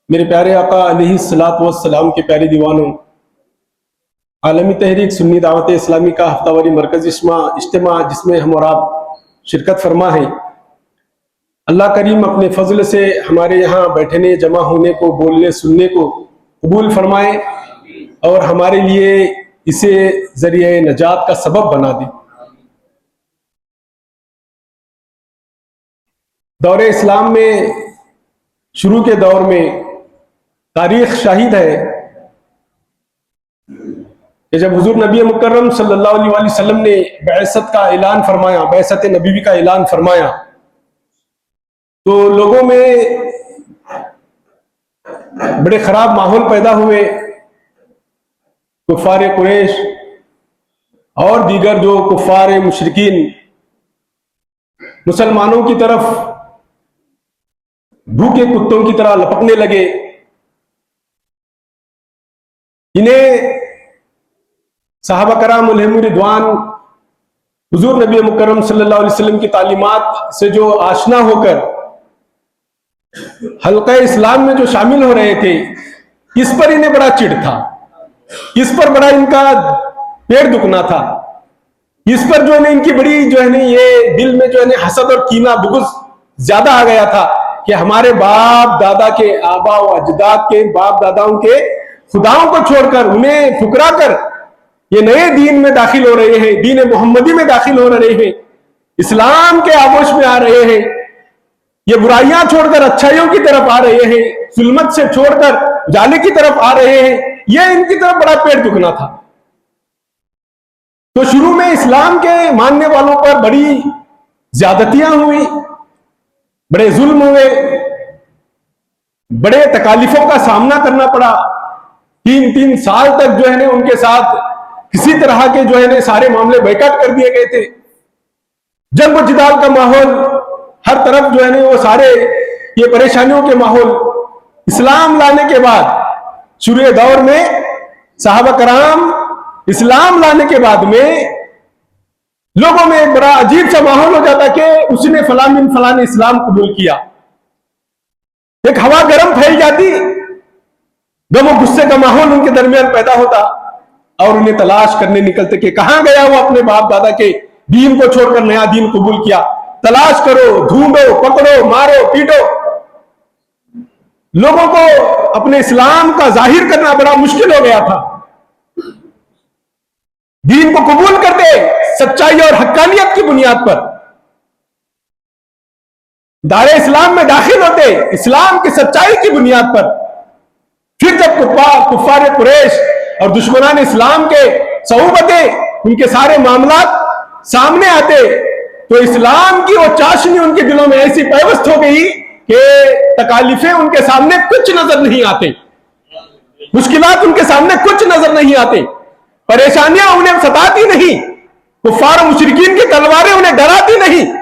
میرے پیارے آقا علیہ الصلوۃ والسلام کے پیارے دیوانوں، عالمی تحریک سنی دعوت اسلامی کا ہفتہ واری مرکزی اجتماع جس میں ہم اور آپ شرکت فرما ہیں، اللہ کریم اپنے فضل سے ہمارے یہاں بیٹھنے، جمع ہونے کو، بولنے سننے کو قبول فرمائے اور ہمارے لیے اسے ذریعہ نجات کا سبب بنا دے۔ دور اسلام میں شروع کے دور میں تاریخ شاہد ہے کہ جب حضور نبی مکرم صلی اللہ علیہ وآلہ وسلم نے بعثت کا اعلان فرمایا، بعثت نبوی کا اعلان فرمایا، تو لوگوں میں بڑے خراب ماحول پیدا ہوئے۔ کفار قریش اور دیگر جو کفار مشرکین مسلمانوں کی طرف بھوکے کتوں کی طرح لپکنے لگے۔ انہیں صحابہ کرام علیہم رضوان حضور نبی مکرم صلی اللہ علیہ وسلم کی تعلیمات سے جو آشنا ہو کر حلقہ اسلام میں جو شامل ہو رہے تھے، اس پر انہیں بڑا چڑ تھا، اس پر بڑا ان کا پیر دکھنا تھا، اس پر جو ہے ان کی بڑی یہ دل میں حسد اور کینہ بغض زیادہ آ گیا تھا کہ ہمارے باپ دادا کے آبا و اجداد کے باپ داداؤں کے خداؤں کو چھوڑ کر، انہیں ٹھکرا کر یہ نئے دین میں داخل ہو رہے ہیں، دین محمدی میں داخل ہو رہے ہیں، اسلام کے آغوش میں آ رہے ہیں، یہ برائیاں چھوڑ کر اچھائیوں کی طرف آ رہے ہیں، ظلمت سے چھوڑ کر اجالے کی طرف آ رہے ہیں۔ یہ ان کی طرف بڑا پیٹ دکھنا تھا۔ تو شروع میں اسلام کے ماننے والوں پر بڑی زیادتیاں ہوئی، بڑے ظلم ہوئے، بڑے تکالیفوں کا سامنا کرنا پڑا۔ 3 سال تک ان کے ساتھ کسی طرح کے سارے معاملے بیکاٹ کر دیے گئے تھے۔ جنگ و جدال کا ماحول، ہر طرف وہ سارے یہ پریشانیوں کے ماحول۔ اسلام لانے کے بعد شروع دور میں صحابہ کرام اسلام لانے کے بعد میں لوگوں میں ایک بڑا عجیب سا ماحول ہو جاتا کہ اس نے فلاں بن فلاں نے اسلام قبول کیا۔ ایک ہوا گرم پھیل جاتی، غم و غصے کا ماحول ان کے درمیان پیدا ہوتا اور انہیں تلاش کرنے نکلتے کہ کہاں گیا وہ اپنے باپ دادا کے دین کو چھوڑ کر نیا دین قبول کیا۔ تلاش کرو، ڈھونڈو، پکڑو، مارو، پیٹو۔ لوگوں کو اپنے اسلام کا ظاہر کرنا بڑا مشکل ہو گیا تھا۔ دین کو قبول کرتے سچائی اور حقانیت کی بنیاد پر، دار اسلام میں داخل ہوتے اسلام کی سچائی کی بنیاد پر۔ پھر جب کفار قریش اور دشمنان اسلام کے صعوبتیں، ان کے سارے معاملات سامنے آتے تو اسلام کی وہ چاشنی ان کے دلوں میں ایسی پیوست ہو گئی کہ تکالیفیں ان کے سامنے کچھ نظر نہیں آتے، مشکلات ان کے سامنے کچھ نظر نہیں آتے، پریشانیاں انہیں ستاتی نہیں، کفار و مشرکین کی تلواریں انہیں ڈراتی نہیں،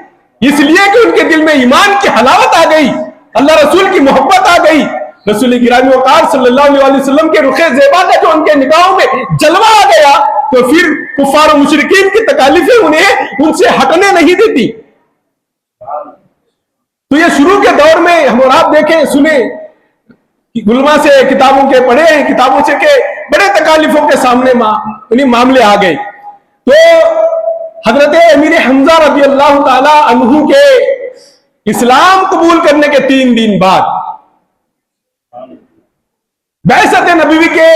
اس لیے کہ ان کے دل میں ایمان کی حلاوت آ گئی، اللہ رسول کی محبت آ گئی، رسول گرامی وقار صلی اللہ علیہ وسلم کے رخ زیبا کا جو ان کے نگاہوں میں جلوہ آ گیا، تو پھر کفار و مشرکین کی تکالیفیں انہیں ان سے ہٹنے نہیں دیتی۔ تو یہ شروع کے دور میں ہم اور آپ دیکھیں، سنیں، علماء سے کتابوں کے پڑھے ہیں، کتابوں سے کہ بڑے تکالیفوں کے سامنے معاملے آ گئے۔ تو حضرت امیر حمزہ رضی اللہ تعالی عنہ کے اسلام قبول کرنے کے 3 دن بعد بعثت نبوی کے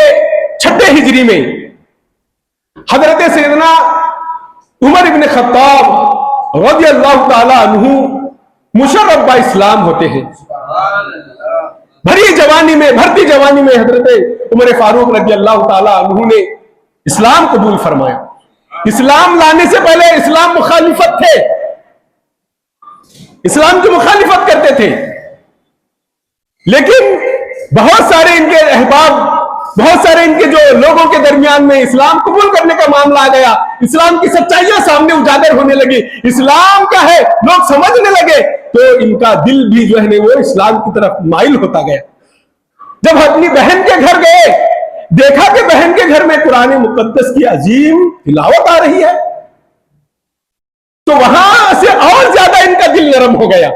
6 ہجری میں حضرت سیدنا عمر ابن خطاب رضی اللہ تعالی عنہ مشرف با اسلام ہوتے ہیں۔ بھرتی جوانی میں حضرت عمر فاروق رضی اللہ تعالی عنہ نے اسلام قبول فرمایا۔ اسلام لانے سے پہلے اسلام مخالفت تھے، اسلام کی مخالفت کرتے تھے، لیکن بہت سارے ان کے احباب، بہت سارے ان کے جو لوگوں کے درمیان میں اسلام قبول کرنے کا معاملہ آ گیا، اسلام کی سچائیاں سامنے اجاگر ہونے لگی، اسلام کیا ہے لوگ سمجھنے لگے، تو ان کا دل بھی وہ اسلام کی طرف مائل ہوتا گیا۔ جب اپنی بہن کے گھر گئے، دیکھا کہ بہن کے گھر میں قرآن مقدس کی عظیم تلاوت آ رہی ہے، تو وہاں سے اور زیادہ ان کا دل نرم ہو گیا۔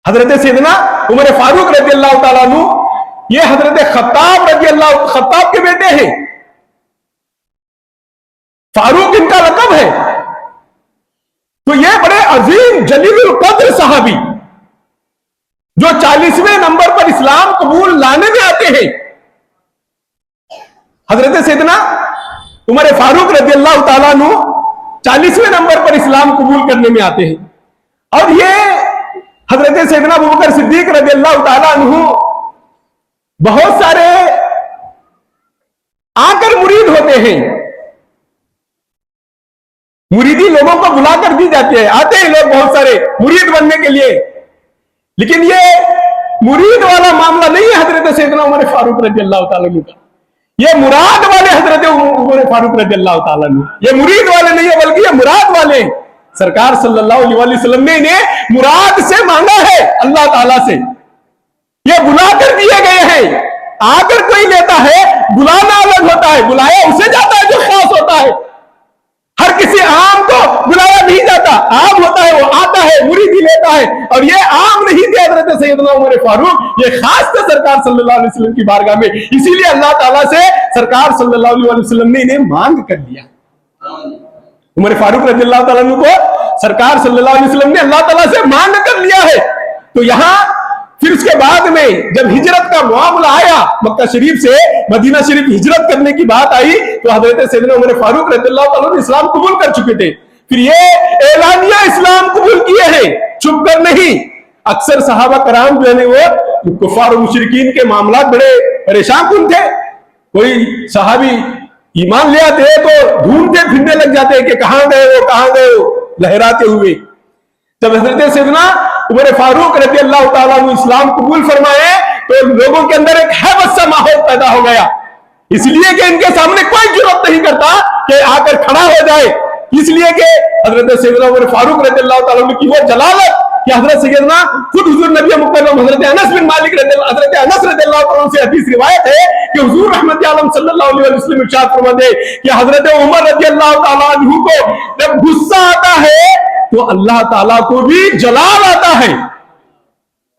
حضرت سیدنا عمر فاروق رضی اللہ تعالیٰ عنہ یہ حضرت خطاب رضی اللہ خطاب کے بیٹے ہیں. فاروق ان کا لقب ہے. تو یہ بڑے عظیم جلیل القدر صحابی جو 40ویں نمبر پر اسلام قبول لانے میں آتے ہیں. حضرت سیدنا عمر فاروق رضی اللہ تعالیٰ عنہ 40ویں نمبر پر اسلام قبول کرنے میں آتے ہیں. اور یہ حضرت سیدنا ابوبکر صدیق رضی اللہ تعالیٰ عنہ بہت سارے آ کر مرید ہوتے ہیں. مریدی لوگوں کو بلا کر دی جاتی ہے, آتے ہیں لوگ بہت سارے مرید بننے کے لیے, لیکن یہ مرید والا معاملہ نہیں ہے حضرت سیدنا عمر فاروق رضی اللہ تعالیٰ عنہ کا. یہ مراد والے حضرت عمر فاروق رضی اللہ تعالیٰ عنہ, یہ مرید والے نہیں ہے بلکہ یہ مراد والے ہیں. سرکار صلی اللہ علیہ وسلم نے انہیں مراد سے مانگا ہے اللہ تعالیٰ سے. یہ بلا کر دیے گئے ہیں. آ کر کوئی لیتا ہے, بلانا الگ ہوتا ہے, بلایا اسے جاتا ہے جو خاص ہوتا ہے. ہر کسی عام کو بلایا نہیں جاتا, عام ہوتا ہے وہ آتا ہے, مریدی لیتا ہے. اور یہ عام نہیں تھے حضرت سیدنا عمر فاروق, یہ خاص تھا سرکار صلی اللہ علیہ وسلم کی بارگاہ میں. اسی لیے اللہ تعالیٰ سے سرکار صلی اللہ علیہ وسلم نے انہیں مانگ کر دیا. عمر فاروق رضی اللہ تعالیٰ عنہ کو سرکار صلی اللہ علیہ وسلم نے اللہ تعالیٰ سے مانگ کر لیا ہے. تو یہاں پھر اس کے بعد میں جب ہجرت کا معاملہ آیا, مکہ شریف سے مدینہ شریف ہجرت کرنے کی بات آئی, تو حضرت سیدنا عمر فاروق رضی اللہ تعالیٰ عنہ اسلام قبول کر چکے تھے. پھر یہ اعلانیہ اسلام قبول کیے ہیں, چھپ کر نہیں. اکثر صحابہ کرام جو ہے وہ کفار و مشرکین کے معاملات بڑے پریشان کن تھے. کوئی صحابی ایمان لے آتے تو ڈھونڈتے پھرنے لگ جاتے کہ کہاں گئے وہ, کہاں گئے وہ, لہراتے ہوئے. جب حضرت سیدنا عمر فاروق رضی اللہ تعالیٰ عنہ اسلام قبول فرمائے تو لوگوں کے اندر ایک ہیبت سا ماحول پیدا ہو گیا, اس لیے کہ ان کے سامنے کوئی جرات نہیں کرتا کہ آ کر کھڑا ہو جائے. اس لیے کہ حضرت سیدنا عمر فاروق رضی اللہ تعالیٰ عنہ کی وہ جلالت کہ حضرت سیدنا خود حضور نبی مکرم حضرت انس بن مالک حضرت انس رضی اللہ تعالیٰ عنہ سے حدیث روایت ہے کہ حضور رحمت عالم صلی اللہ علیہ وسلم ارشاد فرماتے کہ حضرت عمر رضی اللہ تعالیٰ عنہ کو جب غصہ آتا ہے تو اللہ تعالیٰ کو بھی جلال آتا ہے.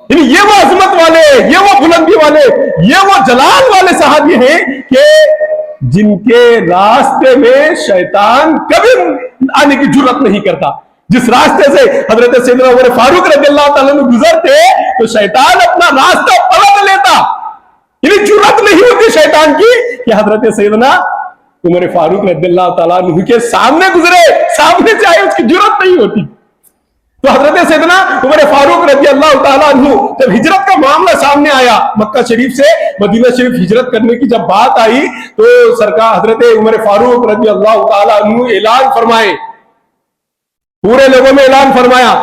یعنی یہ وہ عظمت والے, یہ وہ بلندی والے, یہ وہ جلال والے صحابی ہیں کہ جن کے راستے میں شیطان کبھی آنے کی جرات نہیں کرتا. جس راستے سے حضرت سیدنا عمر فاروق رضی اللہ تعالیٰ عنہ گزرتے تو شیطان اپنا راستہ پلٹ لیتا. یعنی جرات نہیں ہوتی شیطان کی کہ حضرت سیدنا عمر فاروق رضی اللہ تعالیٰ عنہ کے سامنے گزرے, سامنے سے آئے, اس کی جرات نہیں ہوتی. تو حضرت سیدنا عمر فاروق رضی اللہ تعالیٰ عنہ جب ہجرت کا معاملہ سامنے آیا, مکہ شریف سے مدینہ شریف ہجرت کرنے کی جب بات آئی تو سرکار حضرت عمر فاروق رضی اللہ تعالیٰ عنہ اعلان فرمائے, پورے لوگوں میں اعلان فرمایا.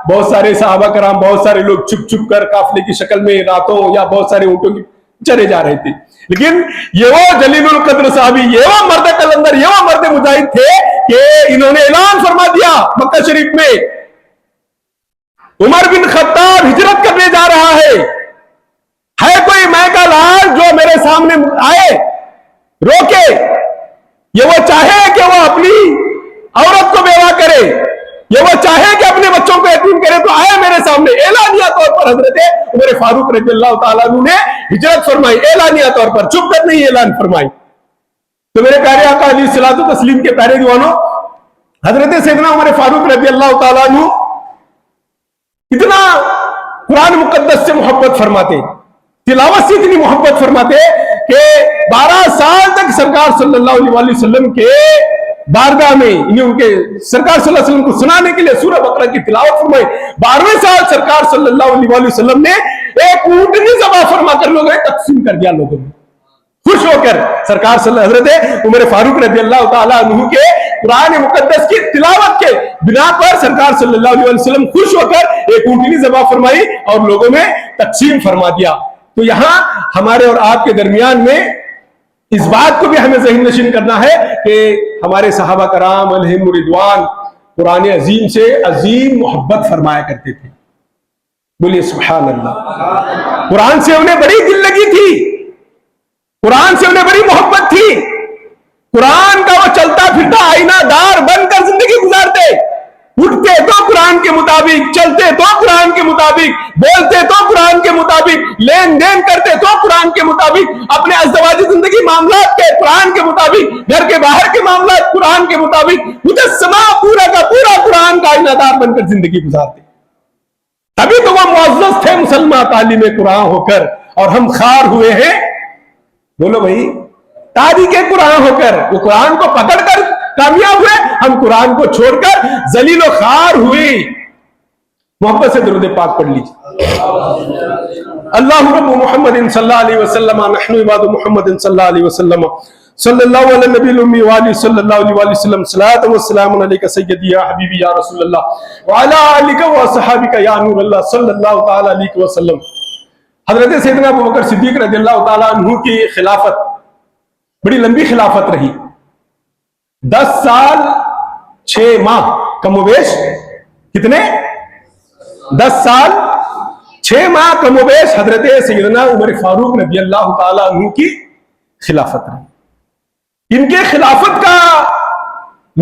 بہت سارے صحابہ کرام, بہت سارے لوگ چھپ چھپ کر قافلے کی شکل میں راتوں یا بہت سارے اونٹوں کی چلے جا رہے تھے, لیکن یہ وہ جلیل القدر صحابی, یہ وہ مرد کلندر, یہ وہ مرد مجاہد تھے کہ انہوں نے اعلان فرما دیا مکہ شریف میں, عمر بن خطاب ہجرت کرنے جا رہا ہے کوئی میں کا لال جو میرے سامنے آئے روکے, یہ وہ چاہے کہ وہ اپنی عورت کو بیوہ کرے, یہ وہ چاہے کہ اپنے بچوں کو یتیم کرے تو آئے میرے سامنے. اعلانیہ طور پر حضرت عمر فاروق رضی اللہ تعالیٰ عنہ نے ہجرت فرمائی, اعلانیہ طور پر, چھپ کر نہیں اعلان فرمائی. تو میرے پیارے آقا علیہ الصلوۃ والتسلیم کے پیارے دیوانوں, حضرت سیدنا عمر فاروق رضی اللہ تعالیٰ عنہ اتنا قرآن مقدس سے محبت فرماتے, تلاوت سے اتنی محبت فرماتے کہ 12 سال تک سرکار صلی اللہ علیہ وسلم کے بارگاہ میں انہیں ان کے سرکار صلی اللہ علیہ وسلم کو سنانے کے لیے سورہ بقرہ کی تلاوت فرمائی. 12ویں سال سرکار صلی اللہ علیہ وسلم نے ایک اونٹنی ذبح فرما کر لوگوں نے تقسیم کر دیا. لوگوں نے خوش ہو کر سرکار صلی اللہ حضرت عمر فاروق رضی اللہ تعالیٰ عنہ کے قرآن مقدس کی تلاوت کے بنا پر سرکار صلی اللہ علیہ وسلم خوش ہو کر ایک اونٹنی ذبح فرمائی اور لوگوں میں تقسیم فرما دیا. تو یہاں ہمارے اور آپ کے درمیان میں اس بات کو بھی ہمیں ذہن نشین کرنا ہے کہ ہمارے صحابہ کرام علیہم رضوان قرآن عظیم سے عظیم محبت فرمایا کرتے تھے. بولیے سبحان اللہ. قرآن سے انہیں بڑی دل لگی تھی, قرآن سے انہیں بڑی محبت تھی. قرآن کا وہ چلتا پھرتا آئینہ دار بن کر زندگی گزارتے. اٹھتے تو قرآن کے مطابق، چلتے تو قرآن کے مطابق، بولتے تو قرآن کے مطابق، لین دین کرتے تو قرآن کے مطابق، اپنے ازدواجی زندگی معاملات کے قرآن کے مطابق، گھر کے باہر کے معاملات قرآن کے مطابق، مجسمہ پورا کا پورا قرآن کا آئینہ دار بن کر زندگی گزارتے. تبھی تو وہ معزز تھے مسلمان تعلیم قرآن ہو کر، اور ہم خار ہوئے ہیں. بولو بھائی، تاریخ قرآن ہو کر، وہ قرآن کو پکڑ کر کامیاب ہوئے، ہم قرآن کو چھوڑ کر ذلیل و خوار ہوئے. محبت سے درود پاک پڑھ لیجیے. اللہ رب محمد صلی اللہ علیہ وسلم، نحن عباد محمد صلی اللہ علیہ وسلم، صلی اللہ علیہ نبی الامی وآلہ صلی اللہ علیہ وسلم، صلاۃ و سلام علیک سیدی یا حبیبی یا رسول اللہ وعلی آلک و صحابک یا نور اللہ صلی اللہ تعالی علیہ وسلم. حضرت سیدنا ابوبکر صدیق رضی اللہ تعالیٰ عنہ کی خلافت بڑی لمبی خلافت رہی. 10 سال 6 ماہ کم و بیش. کتنے؟ 10 سال 6 ماہ کم و بیش حضرت سیدنا عمر فاروق رضی اللہ تعالیٰ عنہ کی خلافت رہی. ان کے خلافت کا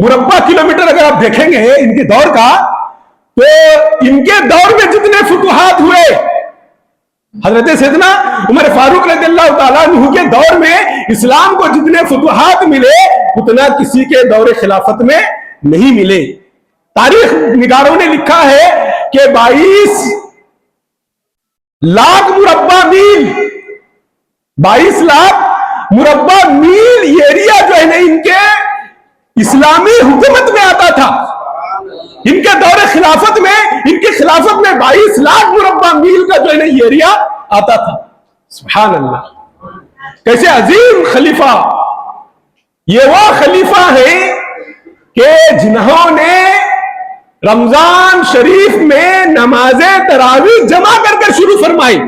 مربع کلومیٹر اگر آپ دیکھیں گے ان کے دور کا، تو ان کے دور میں جتنے فتوحات ہوئے، حضرت سیدنا عمر فاروق رضی اللہ تعالیٰ عنہ کے دور میں اسلام کو جتنے فتوحات ملے اتنا کسی کے دور خلافت میں نہیں ملے. تاریخ نگاروں نے لکھا ہے کہ 22 لاکھ مربع میل، 22 لاکھ مربع میل ایریا جو ہے نا ان کے اسلامی حکومت میں آتا تھا. ان کے دور خلافت میں، ان کی خلافت میں 22 لاکھ مربع میل کا جو ہے نا ایریا آتا تھا. سبحان اللہ، کیسے عظیم خلیفہ. یہ وہ خلیفہ ہے کہ جنہوں نے رمضان شریف میں نماز تراویح جمع کر کر شروع فرمائی.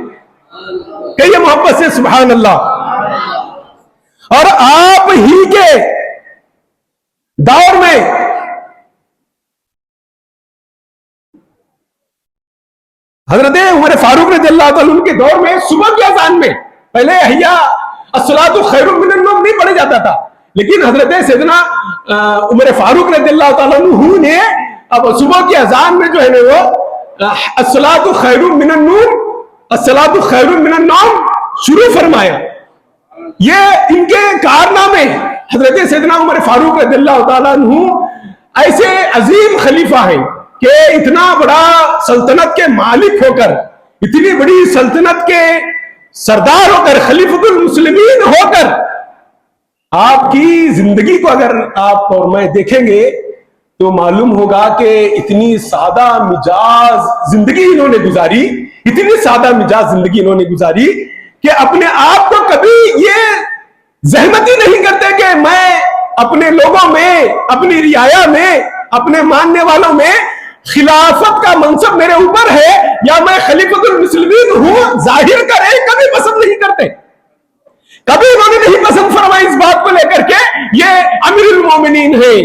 کہیے محبت سے سبحان اللہ. اور آپ ہی کے دور میں حضرت عمر فاروق رضی اللہ تعالیٰ عنہ کے دور میں صبح کی اذان میں پہلے احیا الصلاۃ خیر من النوم نہیں پڑھا جاتا تھا، لیکن حضرت سیدنا عمر فاروق رضی اللہ تعالیٰ عنہ نے اب صبح کی اذان میں جو ہے نا وہ الصلاۃ خیر من النوم، الصلاۃ خیر من النوم شروع فرمایا. یہ ان کے کارنامے. حضرت سیدنا عمر فاروق رضی اللہ تعالیٰ عنہ ایسے عظیم خلیفہ ہیں کہ اتنا بڑا سلطنت کے مالک ہو کر، اتنی بڑی سلطنت کے سردار ہو کر، خلیفۃ المسلمین ہو کر، آپ کی زندگی کو اگر آپ اور میں دیکھیں گے تو معلوم ہوگا کہ اتنی سادہ مزاج زندگی انہوں نے گزاری، اتنی سادہ مزاج زندگی انہوں نے گزاری کہ اپنے آپ کو کبھی یہ زحمت ہی نہیں کرتے کہ میں اپنے لوگوں میں، اپنی رعایا میں، اپنے ماننے والوں میں خلافت کا منصب میرے اوپر ہے یا میں خلیفۃ المسلمین ہوں ظاہر کرے کبھی پسند نہیں کرتے. کبھی انہوں نے نہیں پسند فرمائی اس بات کو لے کر کے یہ امیر المومنین ہے،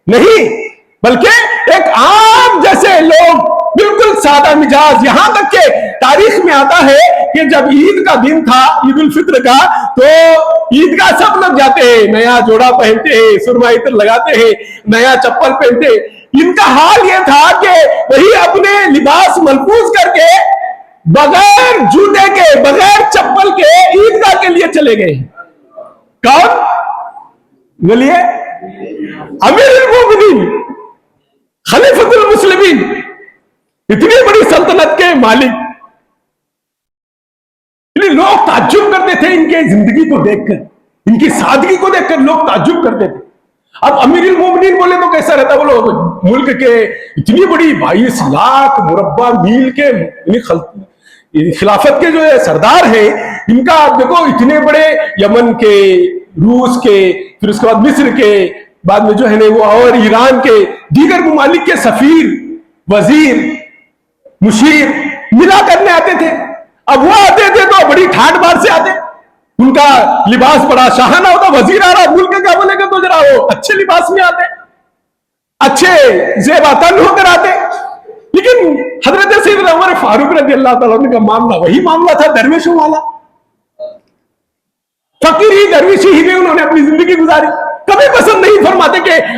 نہیں، بلکہ ایک عام جیسے لوگ بالکل سادہ مزاج. یہاں تک کہ تاریخ میں آتا ہے کہ جب عید کا دن تھا، عید الفطر کا، تو عید کا سب لوگ جاتے ہیں، نیا جوڑا پہنتے ہیں، سرما عطر لگاتے ہیں، نیا چپل پہنتے ہیں. ان کا حال یہ تھا کہ وہی اپنے لباس ملبوس کر کے بغیر جوتے کے، بغیر چپل کے عیدگاہ کے لیے چلے گئے. کون؟ بولیے. امیر المومنین، خلیفۃ المسلمین، اتنی بڑی سلطنت کے مالک. لوگ تعجب کرتے تھے ان کے زندگی کو دیکھ کر، ان کی سادگی کو دیکھ کر لوگ تعجب کرتے تھے. اب امیر المومنین بولے تو کیسا رہتا؟ بولو ملک کے اتنی بڑی 22 لاکھ مربع میل کے خلافت کے جو سردار ہیں، ان کا آپ دیکھو اتنے بڑے یمن کے، روس کے، پھر اس کے بعد مصر کے، بعد میں جو ہے نا وہ اور ایران کے دیگر ممالک کے سفیر، وزیر، مشیر ملا کرنے آتے تھے. اب وہ آتے تھے تو بڑی ٹھاٹ بار سے آتے، ان کا لباس بڑا شاہانہ ہوتا. وزیر آ رہا ملک کا بولے گا تو ذرا وہ اچھے لباس میں آتے، اچھے زیبا تن ہو کر آتے. لیکن حضرت سیدنا عمر فاروق رضی اللہ تعالیٰ عنہ کا معاملہ وہی معاملہ تھا درویشوں والا. فقیری درویشی ہی میں انہوں نے اپنی زندگی گزاری. کبھی پسند نہیں فرماتے کہ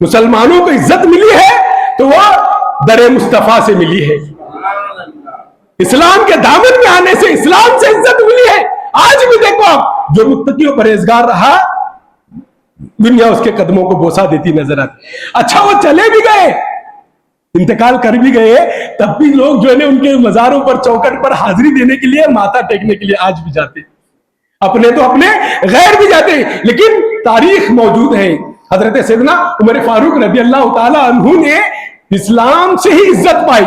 مسلمانوں کو عزت ملی ہے تو وہ در مصطفیٰ سے ملی ہے، اسلام کے دامن میں آنے سے اسلام سے عزت ملی ہے۔ آج بھی دیکھو آپ، جو متقی و پرہیزگار رہا دنیا اس کے قدموں کو بوسہ دیتی نظر آتی۔ اچھا وہ چلے بھی گئے، انتقال کر بھی گئے، تب بھی لوگ جو ہے ان کے مزاروں پر چوکٹ پر حاضری دینے کے لیے، ماتھا ٹیکنے کے لیے آج بھی جاتے، اپنے تو اپنے غیر بھی جاتے، لیکن تاریخ موجود ہے۔ حضرت سیدنا عمر فاروق رضی اللہ تعالی عنہ نے اسلام سے ہی عزت پائی،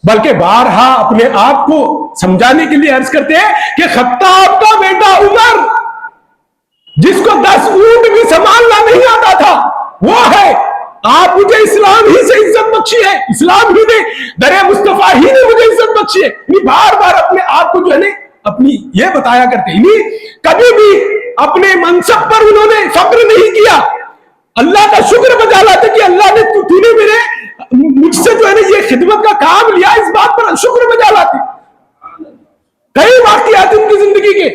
بلکہ بارہا اپنے آپ کو سمجھانے کے لیے عرض کرتے ہیں کہ خطاب کا بیٹا عمر، جس کو 10 اونٹ بھی سنبھالنا نہیں آتا تھا، وہ ہے، آپ مجھے اسلام ہی سے عزت بخشی ہے، اسلام ہی نے، در مصطفیٰ ہی نے مجھے عزت بخشی ہے۔ بار بار اپنے آپ کو جو ہے اپنی یہ بتایا کرتے ہیں، کبھی بھی اپنے منصب پر انہوں نے فخر نہیں کیا، اللہ کا شکر بجا لاتے کہ اللہ نے تو نے مجھ سے جو ہے یہ خدمت کا کام لیا، اس بات پر شکر بجا لاتے۔ کئی واقعات ان کی زندگی کے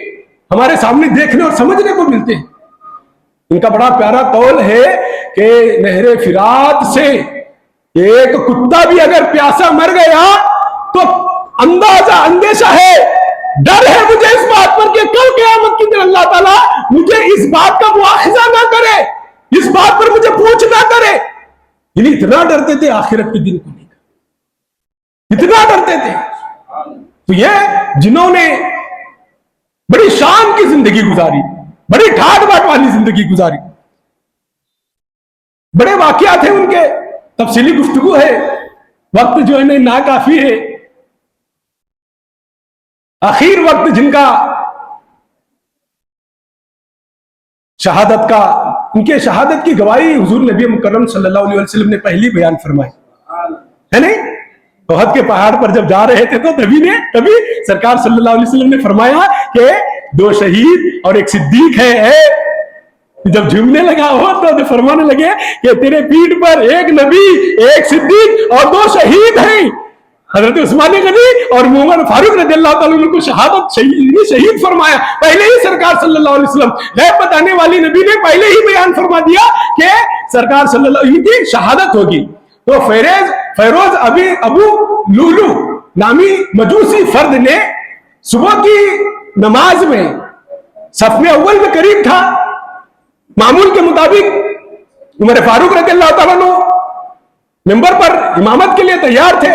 ہمارے سامنے دیکھنے اور سمجھنے کو ملتے ہیں۔ ان کا بڑا پیارا قول ہے کہ نہر فرات سے ایک کتا بھی اگر پیاسا مر گیا تو اندیشہ ہے، ڈر ہے مجھے اس بات پر کہ کل قیامت کے دن اللہ تعالیٰ مجھے اس بات کا مواخذہ نہ کرے، اس بات پر مجھے پوچھ نہ کرے۔ یعنی اتنا ڈرتے تھے آخرت کے دن کو لے کر، اتنا ڈرتے تھے۔ تو یہ جنہوں نے بڑی شان کی زندگی گزاری، بڑی ٹھاٹ باٹ والی زندگی گزاری، بڑے واقعات ہیں ان کے، تفصیلی گفتگو ہے، وقت جو ہے ناکافی ہے۔ آخر وقت جن کا شہادت کا، ان کے شہادت کی گواہی حضور نبی مکرم صلی اللہ علیہ وسلم نے پہلی بیان فرمائی ہے نہیں؟ احد کے پہاڑ پر جب جا رہے تھے تو تبھی سرکار صلی اللہ علیہ وسلم نے فرمایا کہ 2 شہید اور 1 صدیق ہے۔ جب جھومنے لگا ہو تو فرمانے لگے کہ تیرے پیٹھ پر 1 نبی، 1 صدیق اور 2 شہید ہیں۔ حضرت عثمان غنی اور عمر فاروق رضی اللہ تعالیٰ عنہ کو شہید فرمایا۔ پہلے ہی سرکار صلی اللہ علیہ وسلم، غیب بتانے والی نبی نے پہلے ہی بیان فرما دیا کہ سرکار صلی اللہ علیہ وسلم کی شہادت ہوگی۔ تو فیروز ابو لولو نامی مجوسی فرد نے صبح کی نماز میں صف میں اول میں قریب تھا، معمول کے مطابق عمر فاروق رضی اللہ تعالیٰ عنہ منبر پر امامت کے لیے تیار تھے،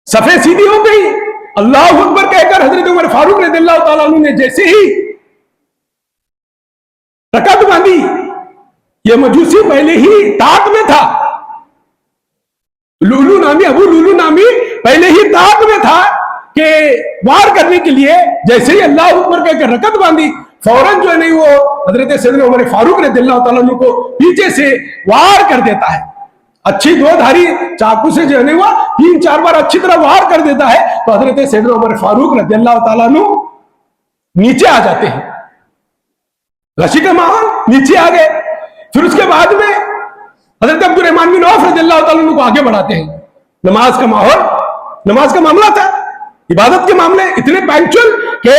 صفیں سیدھی ہو گئی، اللہ اکبر کہہ کر حضرت عمر فاروق رضی اللہ تعالیٰ عنہ نے جیسے ہی رکعت باندھی، یہ مجوسی پہلے ہی طاق میں تھا، ابو لولو نامی پہلے ہی طاق میں تھا کہ وار کرنے کے لیے جیسے ہی اللہ اکبر کہہ کر رکعت باندھی، فوراً جو ہے وہ حضرت سیدنا عمر فاروق رضی اللہ تعالیٰ عنہ کو پیچھے سے وار کر دیتا ہے، اچھی 2 دھاری چاقو سے جو ہے وہ 3-4 بار اچھی طرح وار کر دیتا ہے، تو حضرت سیدنا عمر فاروق رضی اللہ تعالیٰ عنہ نیچے آ جاتے ہیں، غشی کا ماحول، نیچے آ گئے۔ پھر اس کے بعد میں حضرت عبد الرحمن بن عوف رضی اللہ تعالیٰ عنہ کو آگے بڑھاتے ہیں۔ نماز کا ماحول، نماز کا معاملہ تھا، عبادت کے معاملے اتنے پینکچول کہ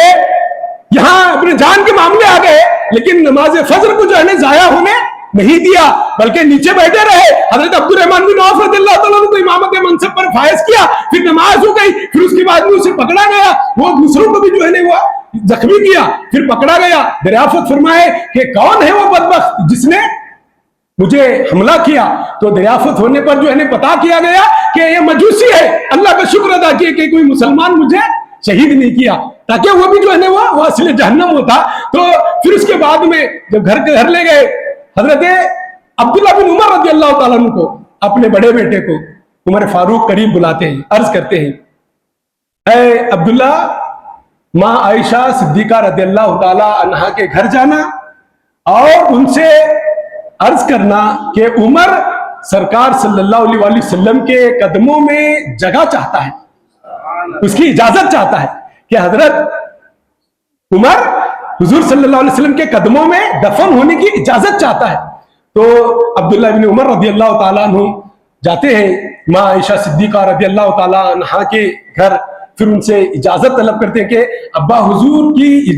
یہاں اپنے جان کے معاملے آ گئے، لیکن نماز فجر کو جو ہے ضائع ہونے نہیں دیا، بلکہ نیچے بیٹھے رہے۔ حضرت عبد الرحمن بن عوف رضی اللہ تعالیٰ عنہ کو امامت کے منصب پر فائز کیا، پھر نماز ہو گئی، پھر اس کے بعد میں اسے پکڑا گیا، وہ دوسروں کو بھی جو ہے وہ زخمی کیا، پھر پکڑا گیا، دریافت فرمائے کہ کون ہے وہ بدبخت جس نے مجھے حملہ کیا، تو دریافت ہونے پر جو ہے پتا کیا گیا کہ یہ مجوسی ہے۔ اللہ کا شکر ادا کیا کہ کوئی مسلمان مجھے شہید نہیں کیا، تاکہ وہ بھی جو ہے وہ اصل جہنم ہوتا۔ تو پھر اس کے بعد میں جب گھر لے گئے، حضرت عبداللہ بن عمر رضی اللہ تعالیٰ عنہ کو، اپنے بڑے بیٹے کو عمر فاروق قریب بلاتے ہیں، عرض کرتے ہیں، اے عبداللہ، ماں عائشہ صدیقہ رضی اللہ تعالیٰ عنہا کے گھر جانا اور ان سے عرض کرنا کہ عمر سرکار صلی اللہ علیہ وسلم کے قدموں میں جگہ چاہتا ہے، اس کی اجازت چاہتا ہے کہ حضرت عمر حضور صلی اللہ علیہ وسلم کے قدموں میں دفن ہونے کی اجازت چاہتا ہے۔ تو عبداللہ بن عمر رضی اللہ تعالیٰ عنہ جاتے ہیں ماں عائشہ صدیقہ رضی اللہ تعالیٰ عنہا کے گھر، پھر ان سے اجازت طلب کرتے ہیں کہ ابا حضور کی